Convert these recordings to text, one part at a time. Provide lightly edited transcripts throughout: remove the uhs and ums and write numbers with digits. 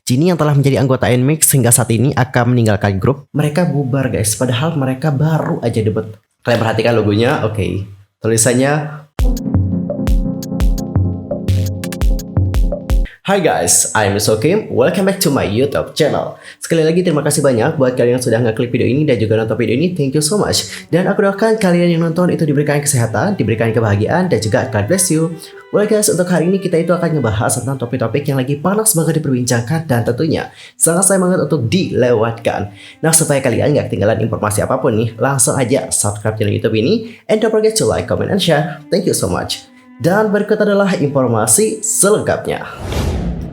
Jinny yang telah menjadi anggota NMIXX hingga saat ini akan meninggalkan grup. Mereka bubar guys, padahal mereka baru aja debut. Kalian perhatikan logonya, oke. Tulisannya Hi guys, I'm Sokim. Welcome back to my YouTube channel. Sekali lagi terima kasih banyak buat kalian yang sudah ngeklik video ini dan juga nonton video ini. Thank you so much. Dan aku doakan kalian yang nonton itu diberikan kesehatan, diberikan kebahagiaan, dan juga God bless you. Well guys, untuk hari ini kita itu akan ngebahas tentang topik-topik yang lagi panas banget diperbincangkan dan tentunya sangat sayang banget untuk dilewatkan. Nah, supaya kalian nggak ketinggalan informasi apapun nih, langsung aja subscribe channel YouTube ini and don't forget to like, comment, and share. Thank you so much. Dan berikut adalah informasi selengkapnya.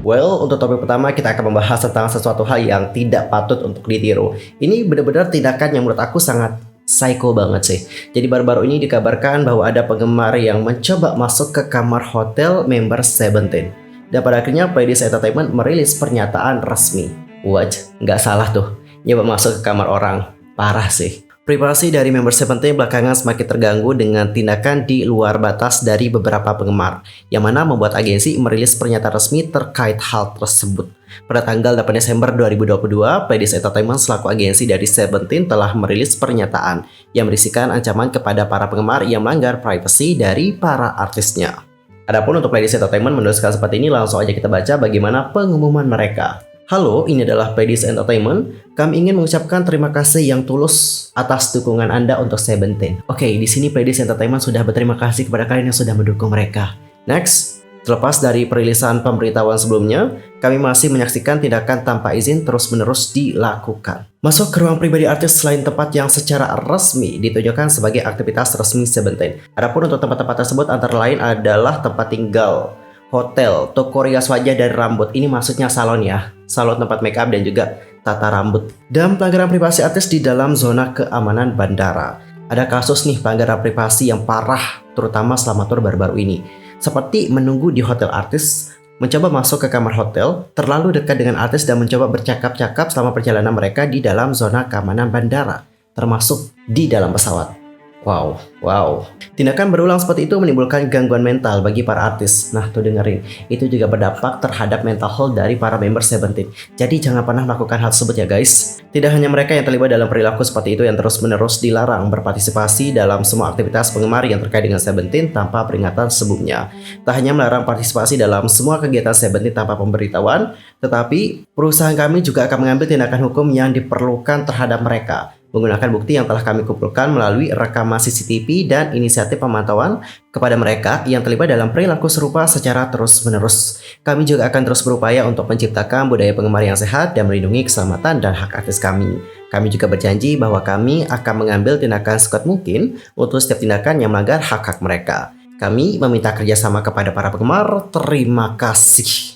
Well, untuk topik pertama kita akan membahas tentang sesuatu hal yang tidak patut untuk ditiru. Ini benar-benar tindakan yang menurut aku sangat psycho banget sih. Jadi baru-baru ini dikabarkan bahwa ada penggemar yang mencoba masuk ke kamar hotel member Seventeen. Dan pada akhirnya Pledis Entertainment merilis pernyataan resmi. What? Nggak salah tuh, nyoba masuk ke kamar orang. Parah sih. Privasi dari member Seventeen belakangan semakin terganggu dengan tindakan di luar batas dari beberapa penggemar, yang mana membuat agensi merilis pernyataan resmi terkait hal tersebut. Pada tanggal 8 Desember 2022, Pledis Entertainment selaku agensi dari Seventeen telah merilis pernyataan yang berisikan ancaman kepada para penggemar yang melanggar privasi dari para artisnya. Adapun untuk Pledis Entertainment menuliskan seperti ini, langsung aja kita baca bagaimana pengumuman mereka. Halo, ini adalah Pledis Entertainment. Kami ingin mengucapkan terima kasih yang tulus atas dukungan Anda untuk Seventeen. Oke, di sini Pledis Entertainment sudah berterima kasih kepada kalian yang sudah mendukung mereka. Next, terlepas dari perilisan pemberitahuan sebelumnya, kami masih menyaksikan tindakan tanpa izin terus-menerus dilakukan. Masuk ke ruang pribadi artis selain tempat yang secara resmi ditunjukkan sebagai aktivitas resmi Seventeen. Adapun untuk tempat-tempat tersebut antara lain adalah tempat tinggal, hotel, toko rias wajah dan rambut. Ini maksudnya salon ya. Salon tempat make up dan juga tata rambut. Dan pelanggaran privasi artis di dalam zona keamanan bandara. Ada kasus nih pelanggaran privasi yang parah, terutama selama tur baru-baru ini. Seperti menunggu di hotel artis, mencoba masuk ke kamar hotel, terlalu dekat dengan artis dan mencoba bercakap-cakap selama perjalanan mereka di dalam zona keamanan bandara, termasuk di dalam pesawat. Wow. Tindakan berulang seperti itu menimbulkan gangguan mental bagi para artis. Nah, tuh dengerin. Itu juga berdampak terhadap mental health dari para member Seventeen. Jadi jangan pernah melakukan hal tersebut ya guys. Tidak hanya mereka yang terlibat dalam perilaku seperti itu yang terus-menerus dilarang berpartisipasi dalam semua aktivitas penggemar yang terkait dengan Seventeen tanpa peringatan sebelumnya. Tak hanya melarang partisipasi dalam semua kegiatan Seventeen tanpa pemberitahuan, tetapi perusahaan kami juga akan mengambil tindakan hukum yang diperlukan terhadap mereka, menggunakan bukti yang telah kami kumpulkan melalui rekaman CCTV dan inisiatif pemantauan kepada mereka yang terlibat dalam perilaku serupa secara terus-menerus. Kami juga akan terus berupaya untuk menciptakan budaya penggemar yang sehat dan melindungi keselamatan dan hak artis kami. Kami juga berjanji bahwa kami akan mengambil tindakan sekuat mungkin untuk setiap tindakan yang melanggar hak-hak mereka. Kami meminta kerjasama kepada para penggemar. Terima kasih.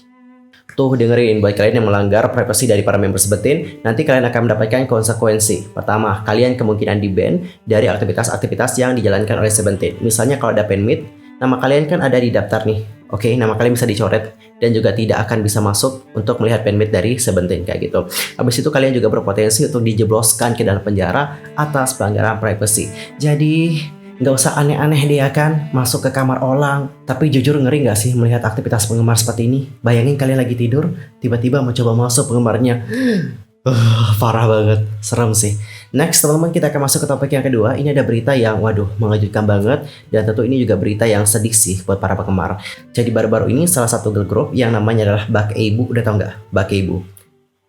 Tuh dengerin, buat kalian yang melanggar privasi dari para member Seventeen, nanti kalian akan mendapatkan konsekuensi. Pertama, kalian kemungkinan di-ban dari aktivitas-aktivitas yang dijalankan oleh Seventeen. Misalnya kalau ada fan-meet, nama kalian kan ada di daftar nih. Oke, nama kalian bisa dicoret dan juga tidak akan bisa masuk untuk melihat fan-meet dari Seventeen kayak gitu. Habis itu kalian juga berpotensi untuk dijebloskan ke dalam penjara atas pelanggaran privasi. Jadi nggak usah aneh-aneh dia kan masuk ke kamar orang. Tapi jujur ngeri nggak sih melihat aktivitas penggemar seperti ini? Bayangin kalian lagi tidur, tiba-tiba mencoba masuk penggemarnya. Parah banget, serem sih. Next teman-teman, kita akan masuk ke topik yang kedua. Ini ada berita yang mengejutkan banget. Dan tentu ini juga berita yang sedih sih buat para penggemar. Jadi baru-baru ini salah satu girl group yang namanya adalah Baekhyun. Udah tau nggak? Baekhyun.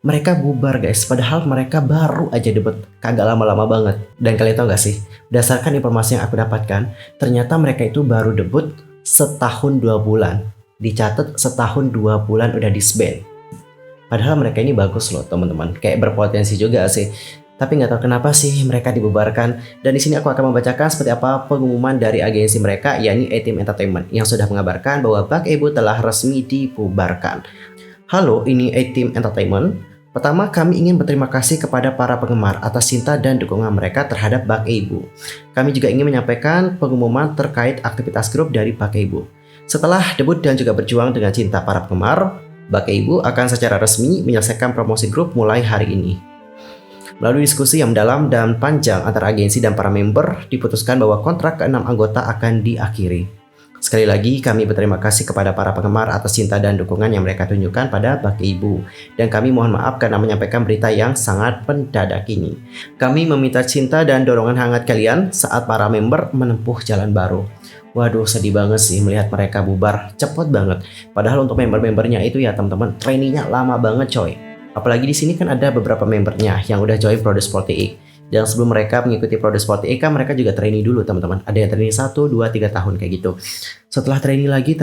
Mereka bubar guys, padahal mereka baru aja debut, kagak lama-lama banget. Dan kalian tau gak sih, berdasarkan informasi yang aku dapatkan, ternyata mereka itu baru debut setahun 2 bulan. Dicatat setahun 2 bulan udah disband. Padahal mereka ini bagus loh teman-teman, kayak berpotensi juga sih. Tapi nggak tahu kenapa sih mereka dibubarkan. Dan di sini aku akan membacakan seperti apa pengumuman dari agensi mereka, yakni A-Team Entertainment, yang sudah mengabarkan bahwa Baekhyun telah resmi dibubarkan. Halo, ini A-Team Entertainment. Pertama, kami ingin berterima kasih kepada para penggemar atas cinta dan dukungan mereka terhadap Baekhyun. Kami juga ingin menyampaikan pengumuman terkait aktivitas grup dari Baekhyun. Setelah debut dan juga berjuang dengan cinta para penggemar, Baekhyun akan secara resmi menyelesaikan promosi grup mulai hari ini. Melalui diskusi yang mendalam dan panjang antara agensi dan para member, diputuskan bahwa kontrak ke-6 anggota akan diakhiri. Sekali lagi kami berterima kasih kepada para penggemar atas cinta dan dukungan yang mereka tunjukkan pada Bagi Ibu. Dan kami mohon maaf karena menyampaikan berita yang sangat mendadak ini. Kami meminta cinta dan dorongan hangat kalian saat para member menempuh jalan baru. Waduh, sedih banget sih melihat mereka bubar cepet banget. Padahal untuk member-membernya itu ya teman-teman, trainingnya lama banget coy. Apalagi di sini kan ada beberapa membernya yang udah join Produce 48. Dan sebelum mereka mengikuti Produce 48 kan mereka juga training dulu teman-teman. Ada yang training 1, 2, 3 tahun kayak gitu. Setelah training lagi,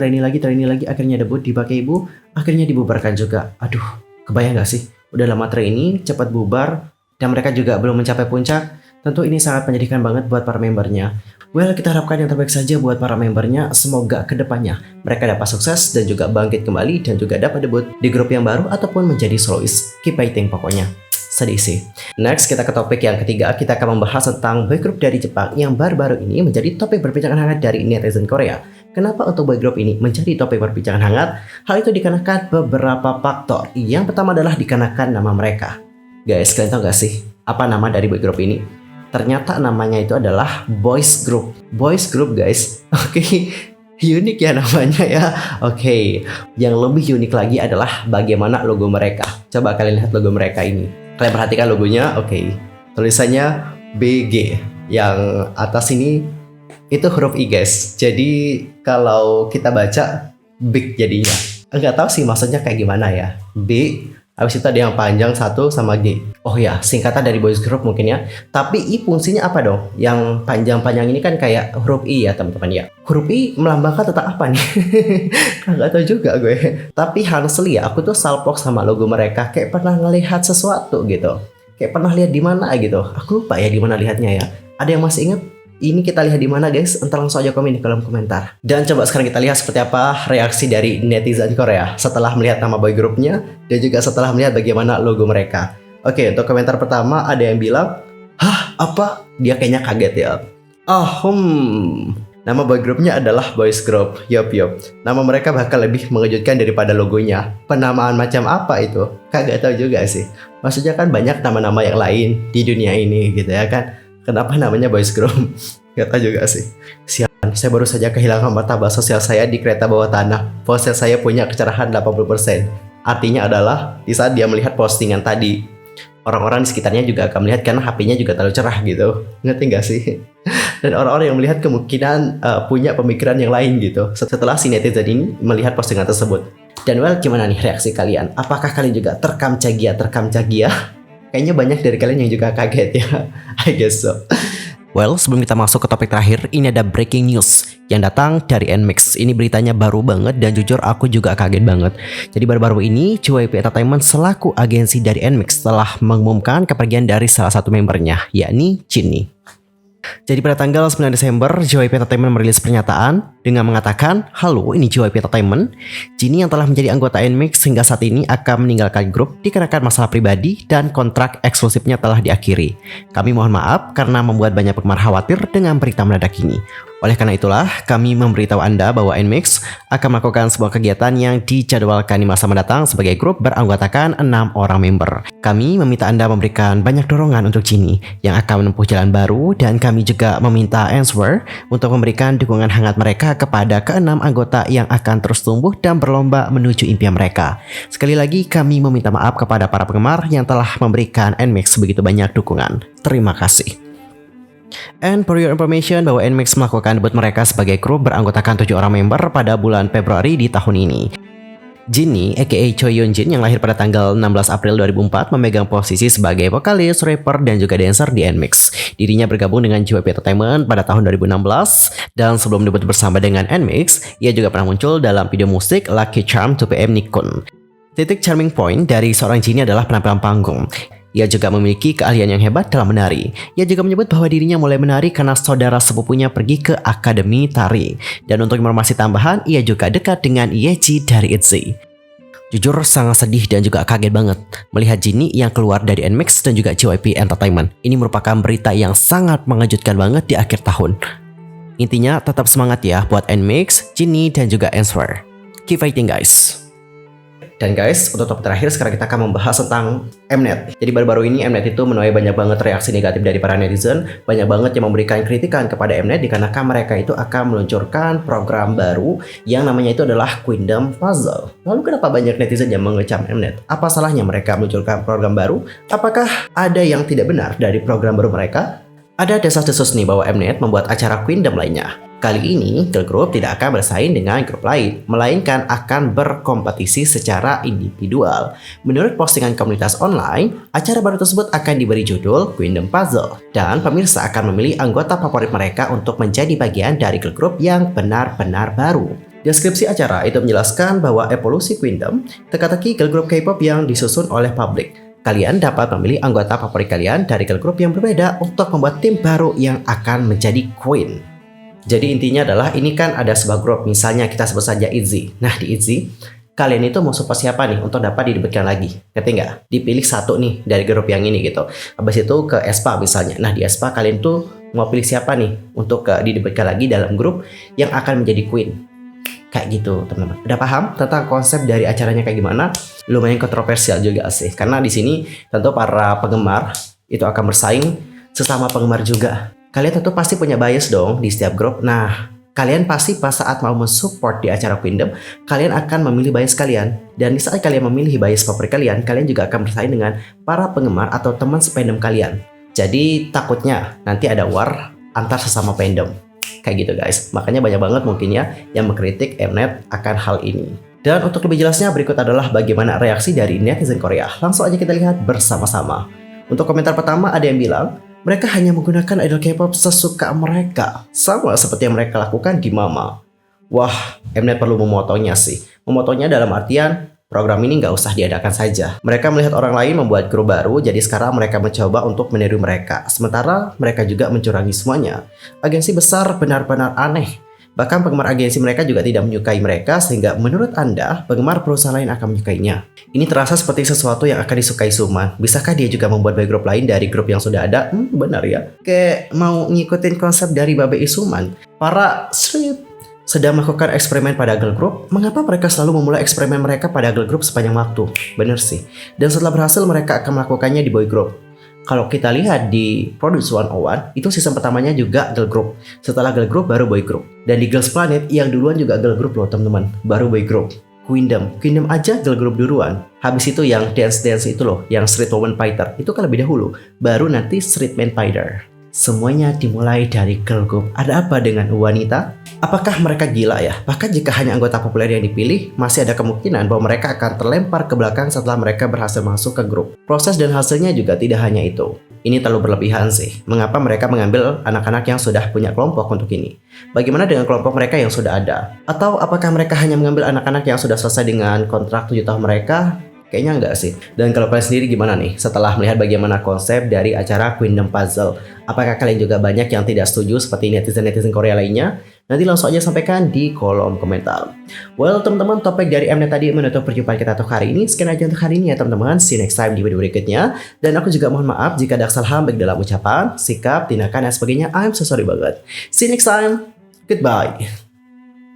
akhirnya debut di Bagi Ibu, akhirnya dibubarkan juga. Aduh, kebayang gak sih? Udah lama training, cepat bubar, dan mereka juga belum mencapai puncak. Tentu ini sangat menyedihkan banget buat para membernya. Well, kita harapkan yang terbaik saja buat para membernya. Semoga kedepannya mereka dapat sukses dan juga bangkit kembali dan juga dapat debut di grup yang baru ataupun menjadi soloist. Keep fighting pokoknya. Sedih sih. Next, kita ke topik yang ketiga. Kita akan membahas tentang boy group dari Jepang yang baru-baru ini menjadi topik perbincangan hangat dari netizen Korea. Kenapa untuk boy group ini menjadi topik perbincangan hangat? Hal itu dikarenakan beberapa faktor. Yang pertama adalah dikarenakan nama mereka. Guys, kalian tahu gak sih apa nama dari boy group ini? Ternyata namanya itu adalah boys group. Boys group guys. Oke. Unik ya namanya ya. Oke. Yang lebih unik lagi adalah bagaimana logo mereka. Coba kalian lihat logo mereka ini. Kalian perhatikan logonya, oke. Tulisannya BG. Yang atas ini itu huruf I guys. Jadi kalau kita baca big jadinya. Enggak tahu sih maksudnya kayak gimana ya. B, habis itu ada yang panjang satu sama G. Oh ya, singkatan dari boys group mungkin ya. Tapi I fungsinya apa dong? Yang panjang-panjang ini kan kayak huruf I ya teman-teman ya. Huruf I melambangkan tentang apa nih? Nggak tahu juga gue. Tapi honestly ya, aku tuh salpok sama logo mereka. Kayak pernah ngelihat sesuatu gitu. Kayak pernah lihat di mana gitu. Aku lupa ya di mana lihatnya ya. Ada yang masih ingat? Ini kita lihat di mana guys? Entar langsung aja komen di kolom komentar. Dan coba sekarang kita lihat seperti apa reaksi dari netizen Korea setelah melihat nama boy groupnya dan juga setelah melihat bagaimana logo mereka. Oke, untuk komentar pertama ada yang bilang, hah apa? Dia kayaknya kaget ya. Nama boy groupnya adalah boys group. Yup. Nama mereka bahkan lebih mengejutkan daripada logonya. Penamaan macam apa itu? Kagak tahu juga sih. Maksudnya kan banyak nama-nama yang lain di dunia ini gitu ya kan. Kenapa namanya boys group? Gak tahu juga sih. Sialan, saya baru saja kehilangan martabat sosial saya di kereta bawah tanah. Ponsel saya punya kecerahan 80%. Artinya adalah di saat dia melihat postingan tadi, orang-orang di sekitarnya juga akan melihat karena HP-nya juga terlalu cerah gitu. Ngerti gak sih? Dan orang-orang yang melihat kemungkinan punya pemikiran yang lain gitu setelah si netizen ini melihat postingan tersebut. Dan well, gimana nih reaksi kalian? Apakah kalian juga terkam cagia? Kayaknya banyak dari kalian yang juga kaget ya. I guess so. Well, sebelum kita masuk ke topik terakhir, ini ada breaking news yang datang dari NMIXX. Ini beritanya baru banget dan jujur aku juga kaget banget. Jadi baru-baru ini JYP Entertainment selaku agensi dari NMIXX telah mengumumkan kepergian dari salah satu membernya, yakni Jinni. Jadi pada tanggal 9 Desember, JYP Entertainment merilis pernyataan dengan mengatakan, halo, ini JYP Entertainment. Jinni yang telah menjadi anggota NMIXX hingga saat ini akan meninggalkan grup dikarenakan masalah pribadi dan kontrak eksklusifnya telah diakhiri. Kami mohon maaf karena membuat banyak penggemar khawatir dengan berita mendadak ini. Oleh karena itulah, kami memberitahu Anda bahwa NMIXX akan melakukan sebuah kegiatan yang dijadwalkan di masa mendatang sebagai grup beranggotakan 6 orang member. Kami meminta Anda memberikan banyak dorongan untuk Jinni yang akan menempuh jalan baru, dan kami juga meminta Answer untuk memberikan dukungan hangat mereka kepada ke-6 anggota yang akan terus tumbuh dan berlomba menuju impian mereka. Sekali lagi, kami meminta maaf kepada para penggemar yang telah memberikan NMIXX begitu banyak dukungan. Terima kasih. And for your information bahwa NMIXX melakukan debut mereka sebagai grup beranggotakan 7 orang member pada bulan Februari di tahun ini. Jinni, aka Choi Yeonjin yang lahir pada tanggal 16 April 2004 memegang posisi sebagai vokalis, rapper, dan juga dancer di NMIXX. Dirinya bergabung dengan JYP Entertainment pada tahun 2016 dan sebelum debut bersama dengan NMIXX, ia juga pernah muncul dalam video musik Lucky Charm 2PM Nikon. Titik charming point dari seorang Jinni adalah penampilan panggung. Ia juga memiliki keahlian yang hebat dalam menari. Ia juga menyebut bahwa dirinya mulai menari karena saudara sepupunya pergi ke akademi tari. Dan untuk informasi tambahan, ia juga dekat dengan Yeji dari ITZY. Jujur sangat sedih dan juga kaget banget melihat Jinni yang keluar dari NMIXX dan juga JYP Entertainment. Ini merupakan berita yang sangat mengejutkan banget di akhir tahun. Intinya tetap semangat ya buat NMIXX, Jinni, dan juga Answer. Keep fighting guys. Dan guys, untuk topik terakhir sekarang kita akan membahas tentang Mnet. Jadi baru-baru ini Mnet itu menuai banyak banget reaksi negatif dari para netizen, banyak banget yang memberikan kritikan kepada Mnet dikarenakan mereka itu akan meluncurkan program baru yang namanya itu adalah Queendom Puzzle. Lalu kenapa banyak netizen yang mengecam Mnet? Apa salahnya mereka meluncurkan program baru? Apakah ada yang tidak benar dari program baru mereka? Ada desas-desus nih bahwa Mnet membuat acara Queendom lainnya. Kali ini, girl group tidak akan bersaing dengan grup lain, melainkan akan berkompetisi secara individual. Menurut postingan komunitas online, acara baru tersebut akan diberi judul Queendom Puzzle, dan pemirsa akan memilih anggota favorit mereka untuk menjadi bagian dari girl group yang benar-benar baru. Deskripsi acara itu menjelaskan bahwa evolusi Queendom teka-teki girl group K-pop yang disusun oleh publik. Kalian dapat memilih anggota favorit kalian dari girl group yang berbeda untuk membuat tim baru yang akan menjadi queen. Jadi intinya adalah ini kan ada sebuah grup, misalnya kita sebut saja ITZY. Nah di ITZY, kalian itu mau support siapa nih untuk dapat didebutkan lagi? Ngerti nggak? Dipilih satu nih dari grup yang ini gitu. Habis itu ke aespa misalnya. Nah di aespa kalian tuh mau pilih siapa nih untuk didebutkan lagi dalam grup yang akan menjadi queen. Kayak gitu teman-teman. Udah paham tentang konsep dari acaranya kayak gimana? Lumayan kontroversial juga sih. Karena di sini tentu para penggemar itu akan bersaing sesama penggemar juga. Kalian tentu pasti punya bias dong di setiap grup. Nah, kalian pasti pas saat mau mensupport di acara Queendom, kalian akan memilih bias kalian. Dan di saat kalian memilih bias favorit kalian, kalian juga akan bersaing dengan para penggemar atau teman sependem kalian. Jadi takutnya nanti ada war antar sesama fandom. Kayak gitu guys. Makanya banyak banget mungkin ya yang mengkritik Mnet akan hal ini. Dan untuk lebih jelasnya berikut adalah bagaimana reaksi dari netizen Korea. Langsung aja kita lihat bersama-sama. Untuk komentar pertama ada yang bilang, mereka hanya menggunakan idol K-pop sesuka mereka, sama seperti yang mereka lakukan di Mama. Wah, Mnet perlu memotongnya sih. Memotongnya dalam artian, program ini nggak usah diadakan saja. Mereka melihat orang lain membuat grup baru, jadi sekarang mereka mencoba untuk meniru mereka. Sementara mereka juga mencurangi semuanya. Agensi besar benar-benar aneh. Bahkan penggemar agensi mereka juga tidak menyukai mereka, sehingga menurut Anda, penggemar perusahaan lain akan menyukainya. Ini terasa seperti sesuatu yang akan disukai Suman. Bisakah dia juga membuat boy group lain dari grup yang sudah ada? Benar ya. Kayak mau ngikutin konsep dari Babe Isuman. Para street sedang melakukan eksperimen pada girl group. Mengapa mereka selalu memulai eksperimen mereka pada girl group sepanjang waktu? Bener sih. Dan setelah berhasil, mereka akan melakukannya di boy group. Kalau kita lihat di Produce 101, itu season pertamanya juga girl group. Setelah girl group, baru boy group. Dan di Girls Planet, yang duluan juga girl group loh teman-teman. Baru boy group. Queendom aja girl group duluan. Habis itu yang dance itu loh, yang Street Woman Fighter. Itu kan lebih dahulu. Baru nanti Street Man Fighter. Semuanya dimulai dari girl group. Ada apa dengan wanita? Apakah mereka gila ya? Bahkan jika hanya anggota populer yang dipilih, masih ada kemungkinan bahwa mereka akan terlempar ke belakang setelah mereka berhasil masuk ke grup. Proses dan hasilnya juga tidak hanya itu. Ini terlalu berlebihan sih. Mengapa mereka mengambil anak-anak yang sudah punya kelompok untuk ini? Bagaimana dengan kelompok mereka yang sudah ada? Atau apakah mereka hanya mengambil anak-anak yang sudah selesai dengan kontrak 7 tahun mereka? Kayaknya enggak sih. Dan kalau kalian sendiri gimana nih setelah melihat bagaimana konsep dari acara Queendom Puzzle? Apakah kalian juga banyak yang tidak setuju seperti netizen-netizen Korea lainnya? Nanti langsung aja sampaikan di kolom komentar. Well teman-teman, topik dari Mnet tadi menutup perjumpaan kita untuk hari ini. Sekian aja untuk hari ini ya teman-teman. See you next time di video berikutnya. Dan aku juga mohon maaf jika ada kesalahan baik dalam ucapan, sikap, tindakan, dan sebagainya. I'm so sorry banget. See you next time. Goodbye.